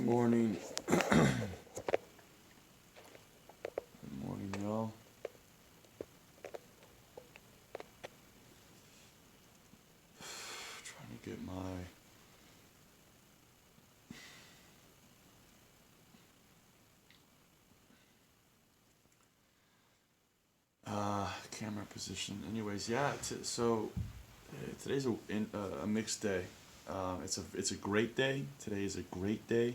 morning. Good morning, y'all. Trying to get my camera position. Anyways, yeah. Today's a mixed day. It's a great day. Today is a great day.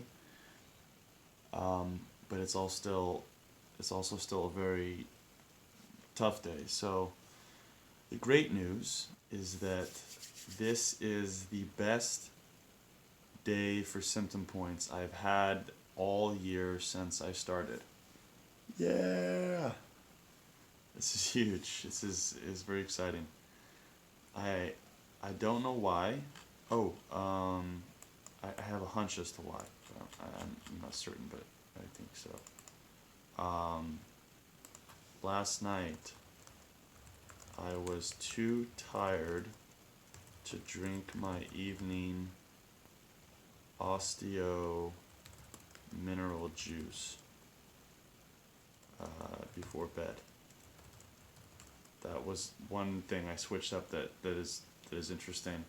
But it's also still a very tough day. So the great news is that this is the best day for symptom points I've had all year since I started. Yeah. This is huge. This is very exciting. I I don't know why. Oh, I have a hunch as to why. I'm not certain, but I think so. Um, Last night I was too tired to drink my evening osteo mineral juice before bed. That was one thing I switched up that is interesting.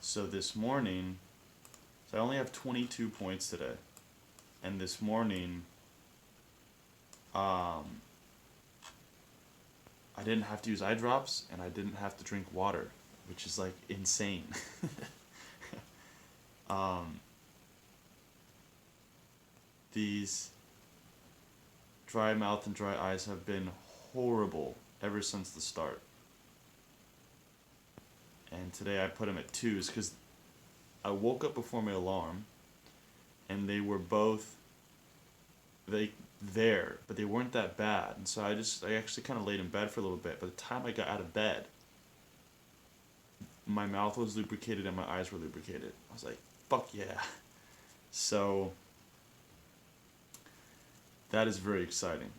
So this morning, so I only have 22 points today, and this morning, um, I didn't have to use eye drops and I didn't have to drink water, which is like insane. um, these dry mouth and dry eyes have been horrible ever since the start. And today I put them at twos because I woke up before my alarm, and they were both they there, but they weren't that bad. And so I actually kind of laid in bed for a little bit. By the time I got out of bed, my mouth was lubricated and my eyes were lubricated. I was like, fuck yeah. So that is very exciting.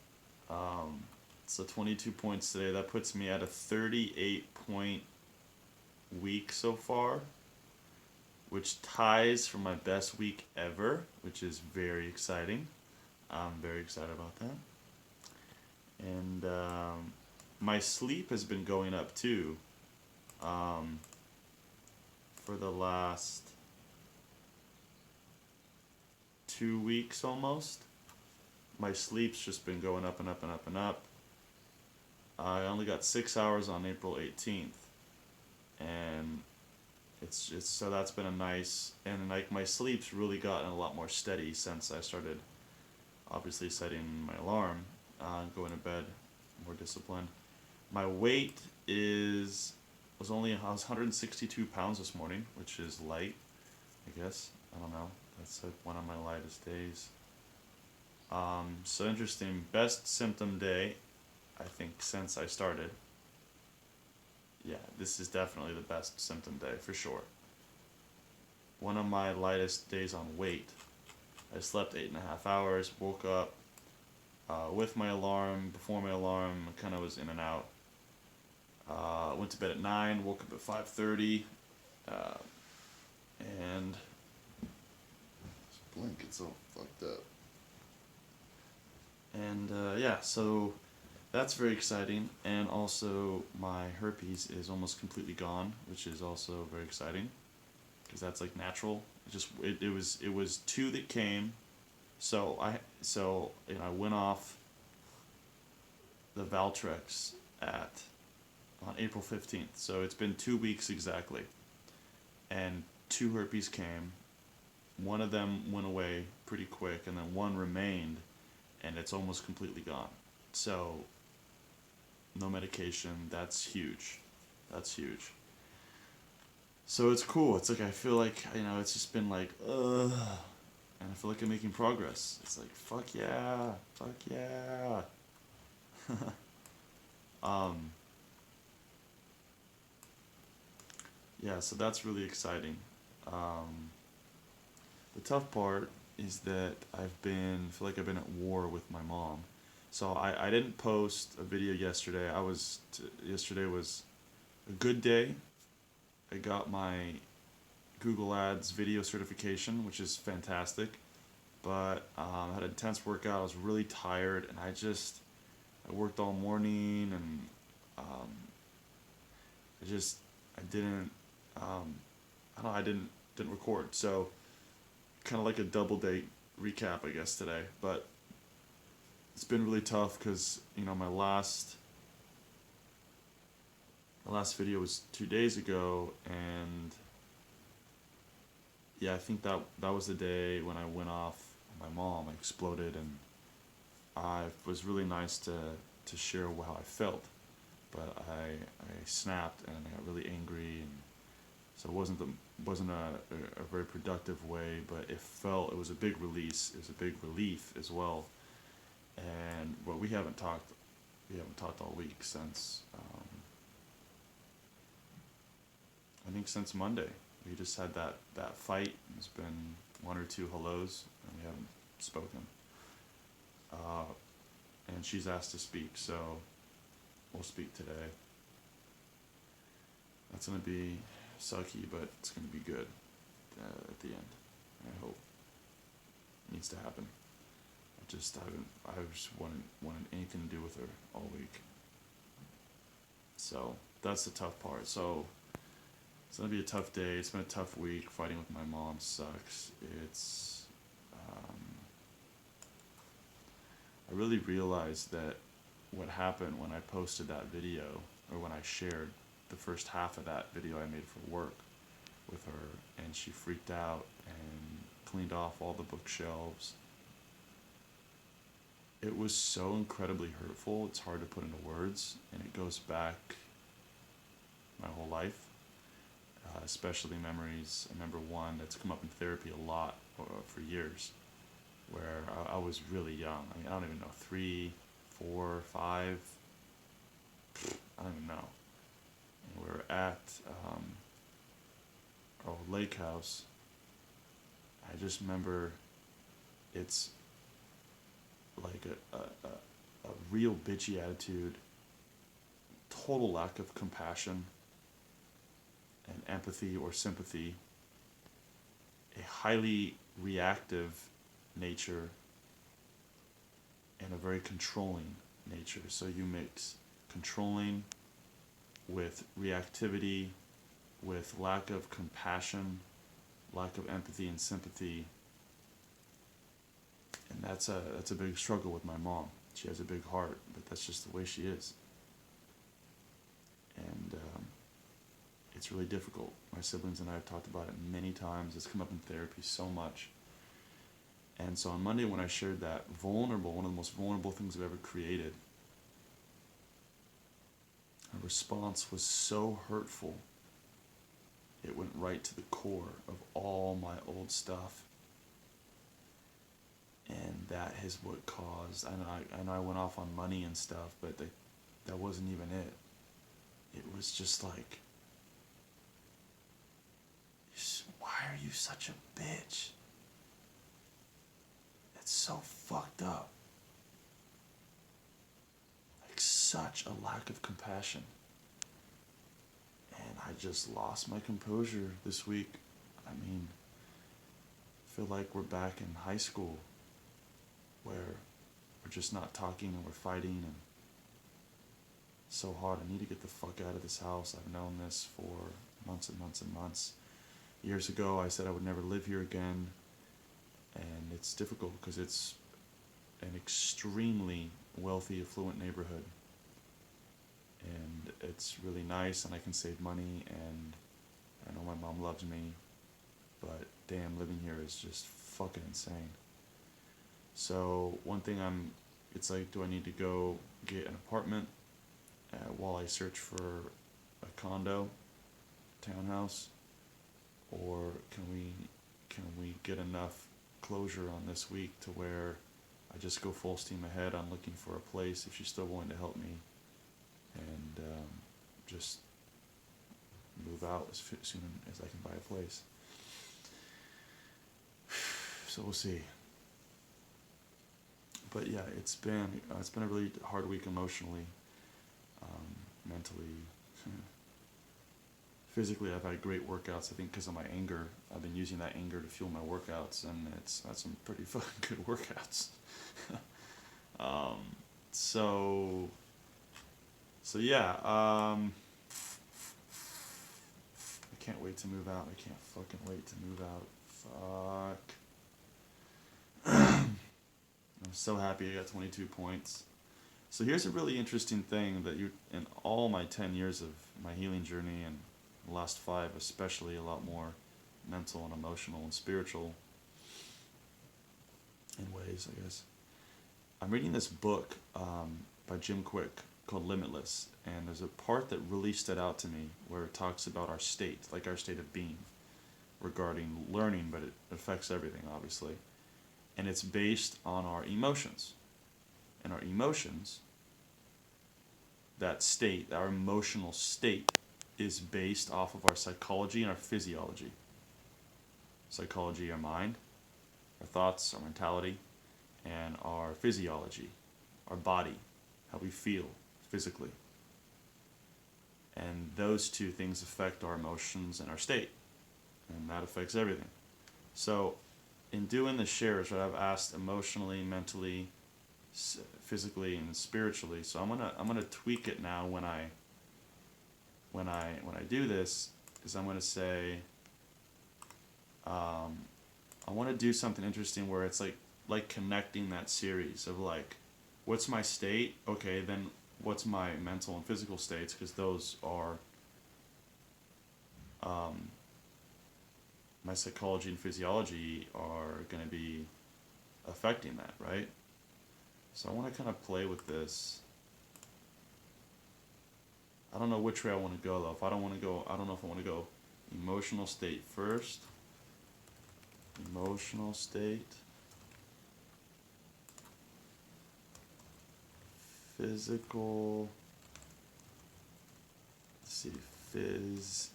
So 22 points today. That puts me at a 38 point week so far, which ties for my best week ever, which is very exciting. I'm very excited about that. And my sleep has been going up too um, for the last 2 weeks almost. My sleep's just been going up and up and up and up. I only got 6 hours on April 18th, and it's so that's been a nice, and like my sleep's really gotten a lot more steady since I started obviously setting my alarm, going to bed more disciplined. My weight I was 162 pounds this morning, which is light, I guess. I don't know. That's like one of my lightest days. So interesting. Best symptom day, I think, since I started. Yeah, this is definitely the best symptom day for sure. One of my lightest days on weight. I slept 8.5 hours, woke up with my alarm, before my alarm, kind of was in and out. Went to bed at 9, woke up at 5:30, uh, and this blanket's all fucked up. And yeah, so that's very exciting. And also, my herpes is almost completely gone, which is also very exciting because that's like natural. It was two that came, I went off the Valtrex at on April 15th. So it's been 2 weeks exactly, and two herpes came. One of them went away pretty quick, and then one remained, and it's almost completely gone. So no medication. That's huge. That's huge. So it's cool. It's like I feel like it's just been like ugh, and I feel like I'm making progress. It's like fuck yeah, fuck yeah. um, yeah, so that's really exciting. Um, the tough part is that feel like I've been at war with my mom. So I didn't post a video yesterday. Yesterday was a good day. I got my Google Ads video certification, which is fantastic. but I had an intense workout. I was really tired, and I worked all morning, and um, I just I didn't I don't know, I didn't record. So kind of like a double date recap, I guess, today. But it's been really tough because my last video was 2 days ago, and yeah, I think that was the day when I went off on my mom. I exploded, and it was really nice to share how I felt, but I snapped and I got really angry, and so it wasn't a very productive way, but it was a big release. It was a big relief as well, and well, we haven't talked all week since I think since Monday. We just had that fight. There's been one or two hellos, and we haven't spoken. Uh, and she's asked to speak, so we'll speak today. That's gonna be sucky, but it's gonna be good at the end. I hope it needs to happen. I just wanted anything to do with her all week. So that's the tough part. So it's gonna be a tough day. It's been a tough week. Fighting with my mom sucks. I really realized that what happened when I posted that video, or when I shared the first half of that video I made for work with her, and she freaked out and cleaned off all the bookshelves. It was so incredibly hurtful. It's hard to put into words, and it goes back my whole life. Especially memories. I remember one that's come up in therapy a lot for years, where I was really young. I mean, I don't even know, 3, 4, 5. I don't even know. And we were at our old lake house. I just remember it's like a real bitchy attitude, total lack of compassion and empathy or sympathy, a highly reactive nature, and a very controlling nature. So you mix controlling with reactivity, with lack of compassion, lack of empathy and sympathy, and that's a big struggle with my mom. She has a big heart, but that's just the way she is, and it's really difficult. My siblings and I have talked about it many times. It's come up in therapy so much. And so on Monday, when I shared that one of the most vulnerable things I've ever created, her response was so hurtful. It went right to the core of all my old stuff. And that is what caused, I know I went off on money and stuff, but that wasn't even it. It was just like, why are you such a bitch? It's so fucked up. Like, such a lack of compassion. And I just lost my composure this week. I mean, I feel like we're back in high school, where we're just not talking and we're fighting, and it's so hard. I need to get the fuck out of this house. I've known this for months and months and months. Years ago, I said I would never live here again, and it's difficult because it's an extremely wealthy, affluent neighborhood, and it's really nice, and I can save money, and I know my mom loves me, but damn, living here is just fucking insane. So one thing it's like, do I need to go get an apartment while I search for a condo, townhouse? Or can we get enough closure on this week to where I just go full steam ahead on looking for a place, if she's still willing to help me, and just move out as soon as I can buy a place. So we'll see. But yeah, it's been a really hard week emotionally, mentally, physically, I've had great workouts. I think because of my anger, I've been using that anger to fuel my workouts, and it's had some pretty fucking good workouts. um, so, so yeah. I can't wait to move out. I can't fucking wait to move out. Fuck. I'm so happy I got 22 points. So here's a really interesting thing that in all my 10 years of my healing journey, and the last 5 especially, a lot more mental and emotional and spiritual in ways, I guess. I'm reading this book by Jim Quick called Limitless, and there's a part that really stood out to me where it talks about our state, like our state of being, regarding learning, but it affects everything, obviously. And it's based on our emotions. And our emotions, that state, our emotional state, is based off of our psychology and our physiology. Psychology, our mind, our thoughts, our mentality, and our physiology, our body, how we feel physically. And those two things affect our emotions and our state. And that affects everything. So, in doing the shares, right, I've asked emotionally, mentally, physically, and spiritually. So I'm gonna tweak it now when I do this, is I'm gonna say I want to do something interesting where it's like connecting that series of like, what's my state? Okay, then what's my mental and physical states? Because those are my psychology and physiology are going to be affecting that, right? So I want to kind of play with this. I don't know which way I want to go though. If I don't want to go, I don't know if I want to go emotional state first. Emotional state. Physical. Let's see. Physiology.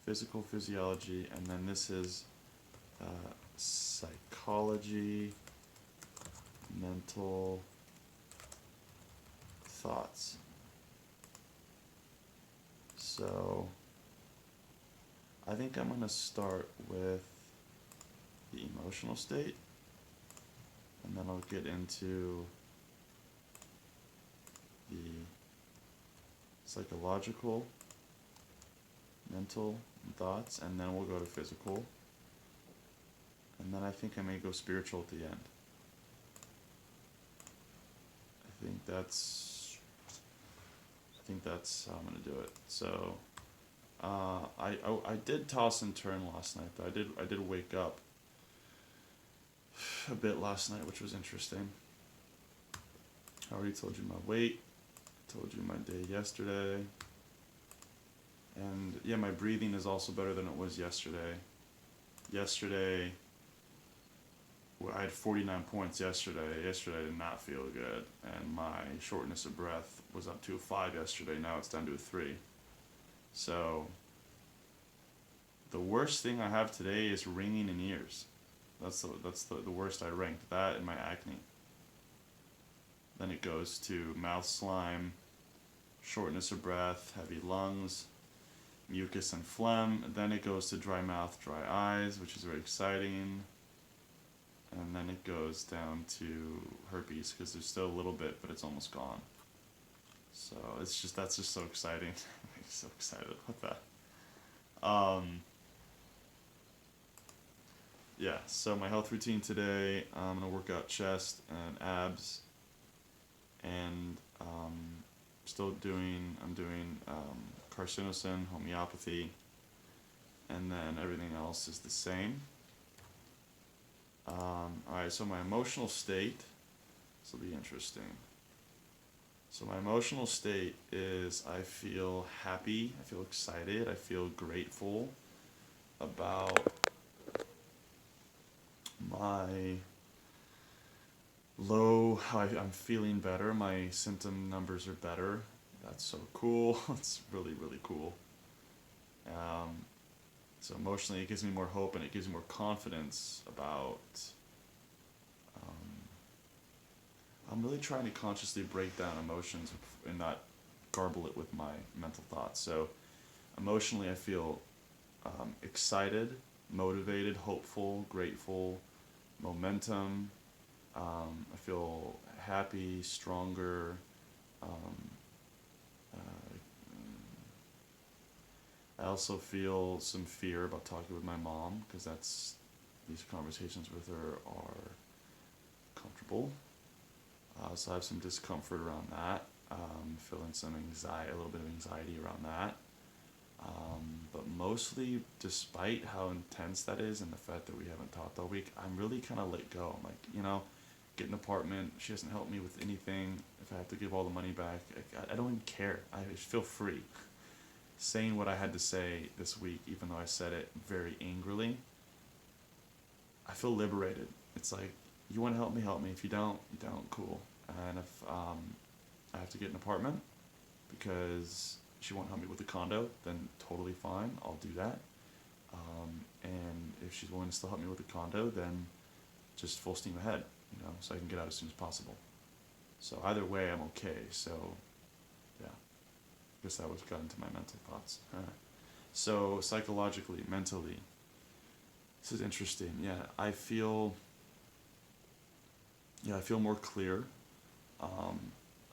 Physical physiology, and then this is psychology, mental thoughts. So I think I'm going to start with the emotional state, and then I'll get into the psychological, mental thoughts, and then we'll go to physical, and then I think I may go spiritual at the end. I think that's how I'm gonna do it. So I did toss and turn last night, though. I did wake up a bit last night, which was interesting. I already told you my weight, told you my day yesterday. And yeah, my breathing is also better than it was yesterday. Yesterday, I had 49 points yesterday. Yesterday I did not feel good. And my shortness of breath was up to a 5 yesterday. Now it's down to a 3. So, the worst thing I have today is ringing in ears. That's the worst I ranked. That and my acne. Then it goes to mouth slime, shortness of breath, heavy lungs, mucus and phlegm. Then it goes to dry mouth, dry eyes, which is very exciting. And then it goes down to herpes, because there's still a little bit, but it's almost gone. So that's just so exciting. I'm so excited about that. Yeah, so my health routine today, I'm gonna work out chest and abs, and I'm doing carcinosin, homeopathy, and then everything else is the same. Alright, so my emotional state, this will be interesting. So my emotional state is I feel happy, I feel excited, I feel grateful about my I'm feeling better, my symptom numbers are better. That's so cool. It's really, really cool. So emotionally it gives me more hope, and it gives me more confidence about I'm really trying to consciously break down emotions and not garble it with my mental thoughts. So emotionally, I feel excited, motivated, hopeful, grateful, momentum. I feel happy, stronger. Um, uh, I also feel some fear about talking with my mom because that's these conversations with her are comfortable. So I have some discomfort around that. Feeling some anxiety, a little bit of anxiety around that. But mostly, despite how intense that is and the fact that we haven't talked all week, I'm really kind of let go. I'm like, get an apartment. She doesn't help me with anything. If I have to give all the money back, I don't even care. I just feel free. Saying what I had to say this week, even though I said it very angrily, I feel liberated. It's like, you want to help me, help me. If you don't, you don't, cool. And if I have to get an apartment because she won't help me with the condo, then totally fine, I'll do that. And if she's willing to still help me with the condo, then just full steam ahead, so I can get out as soon as possible. So either way, I'm okay. So, yeah, I guess that was got into my mental thoughts. So psychologically, mentally, this is interesting. I feel more clear. Um,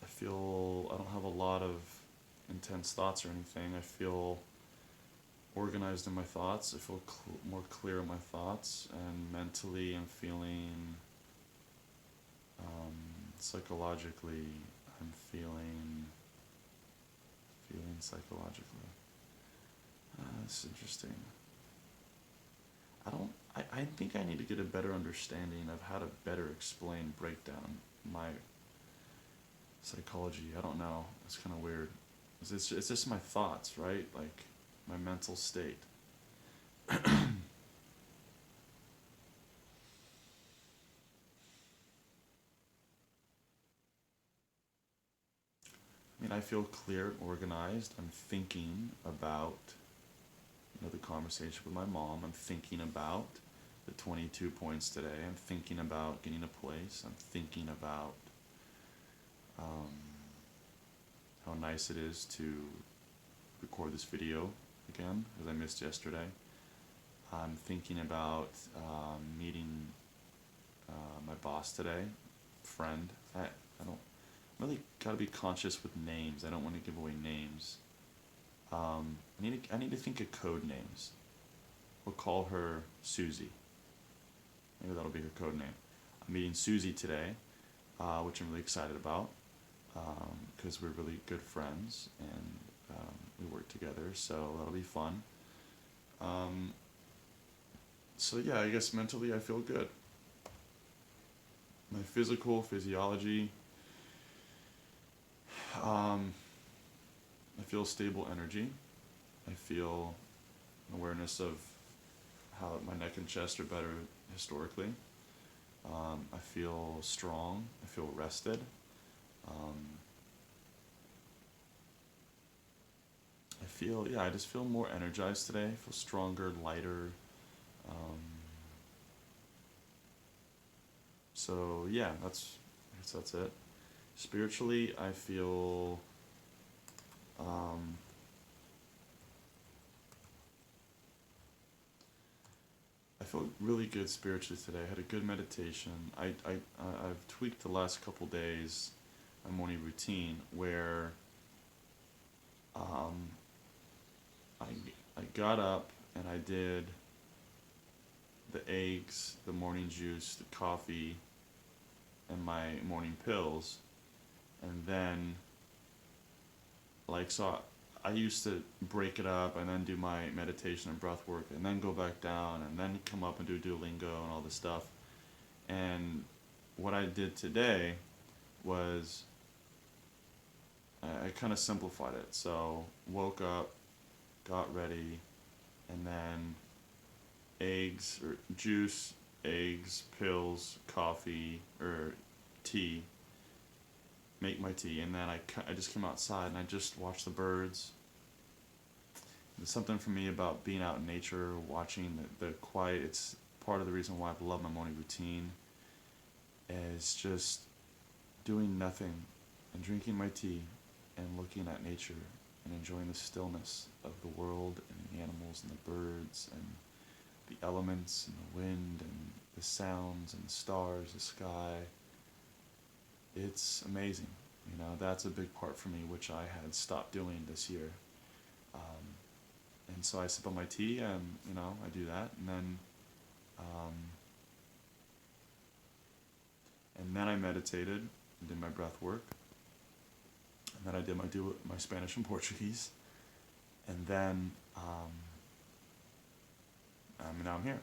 I feel I don't have a lot of intense thoughts or anything. I feel organized in my thoughts. I feel more clear in my thoughts, and mentally, I'm feeling. Um, Psychologically, I'm feeling psychologically. It's interesting. I think I need to get a better understanding of how to better explain, break down my psychology. I don't know. It's kind of weird. It's just my thoughts, right? Like my mental state. I mean, I feel clear, organized. I'm thinking about, the conversation with my mom. I'm thinking about the 22 points today. I'm thinking about getting a place. I'm thinking about um, how nice it is to record this video again, as I missed yesterday. I'm thinking about meeting my boss today, friend. I don't really gotta be conscious with names. I don't want to give away names. I need to think of code names. We'll call her Susie. Maybe that'll be her code name. I'm meeting Susie today, which I'm really excited about because we're really good friends and we work together, so that'll be fun. Um, so yeah, I guess mentally I feel good. My physiology, um, I feel stable energy. I feel awareness of how my neck and chest are better historically. I feel strong. I feel rested. Um, I just feel more energized today. I feel stronger, lighter. Um, so yeah, I guess that's it. Spiritually, um, I feel really good spiritually today. I had a good meditation. I've tweaked the last couple days my morning routine where um, I, I got up and I did the eggs, the morning juice, the coffee, and my morning pills, and then so I used to break it up and then do my meditation and breath work and then go back down and then come up and do Duolingo and all this stuff. And what I did today was I kind of simplified it. So woke up, got ready, and then eggs or juice, eggs, pills, coffee or tea, make my tea, and then I just came outside and I just watched the birds. There's something for me about being out in nature, watching the quiet. It's part of the reason why I love my morning routine. Is just doing nothing and drinking my tea and looking at nature and enjoying the stillness of the world and the animals and the birds and the elements and the wind and the sounds and the stars, the sky. It's amazing. That's a big part for me, which I had stopped doing this year. Um, and so I sip on my tea and, I do that. Um, and then I meditated and did my breath work. And then I did my Spanish and Portuguese. And then, now I'm here.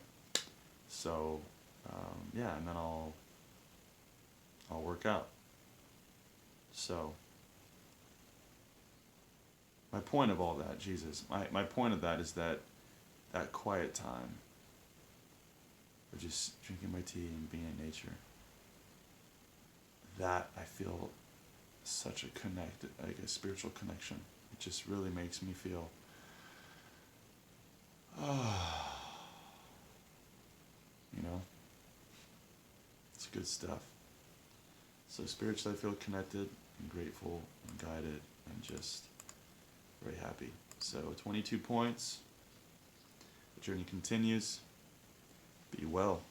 So, yeah, and then I'll work out. So, my point of all that, Jesus, my point of that is that quiet time, or just drinking my tea and being in nature, that I feel such a like a spiritual connection. It just really makes me feel, it's good stuff. So spiritually I feel connected and grateful and guided and just very happy. So 22 points. The journey continues. Be well.